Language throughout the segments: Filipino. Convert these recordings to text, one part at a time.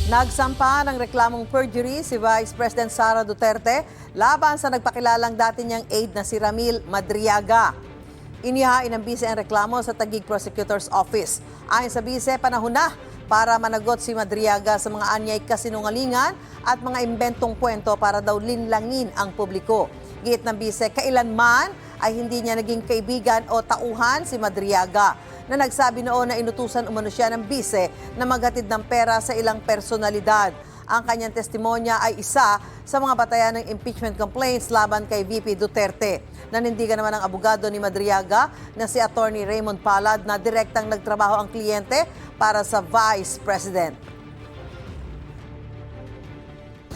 Nagsampa ng reklamong perjury si Vice President Sara Duterte laban sa nagpakilalang dati niyang aide na si Ramil Madriaga. Inihain ng bise ang reklamo sa Taguig Prosecutor's Office. Ayon sa bise, panahon na para managot si Madriaga sa mga anyay kasinungalingan at mga imbentong kwento para daw linlangin ang publiko. Giit ng bise, kailanman ay hindi niya naging kaibigan o tauhan si Madriaga, na nagsabi noon na inutusan umano siya ng bise na maghatid ng pera sa ilang personalidad. Ang kanyang testimonya ay isa sa mga batayan ng impeachment complaints laban kay VP Duterte. Nanindigan naman ang abogado ni Madriaga na si Attorney Raymond Palad na direktang nagtrabaho ang kliyente para sa Vice President.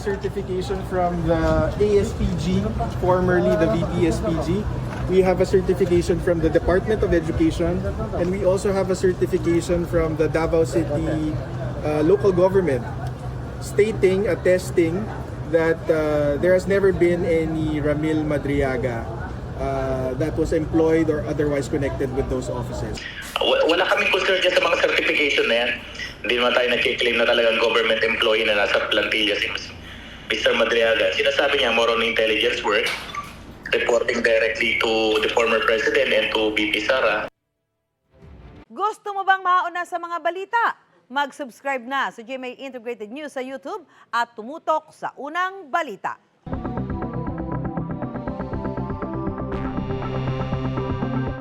Certification from the ASPG, formerly the VPSPG. We have a certification from the Department of Education, and we also have a certification from the Davao City local government attesting that there has never been any Ramil Madriaga that was employed or otherwise connected with those offices. Wala kaming concern dyan sa mga certification na yan. Hindi naman tayo nagkiklaim na talagang government employee na nasa plantilla si Mr. Madriaga. Sinasabi niya more on intelligence work, reporting directly to the former president and to VP Sara. Gusto mo bang mauna sa mga balita? Mag-subscribe na sa GMA Integrated News sa YouTube at tumutok sa unang balita.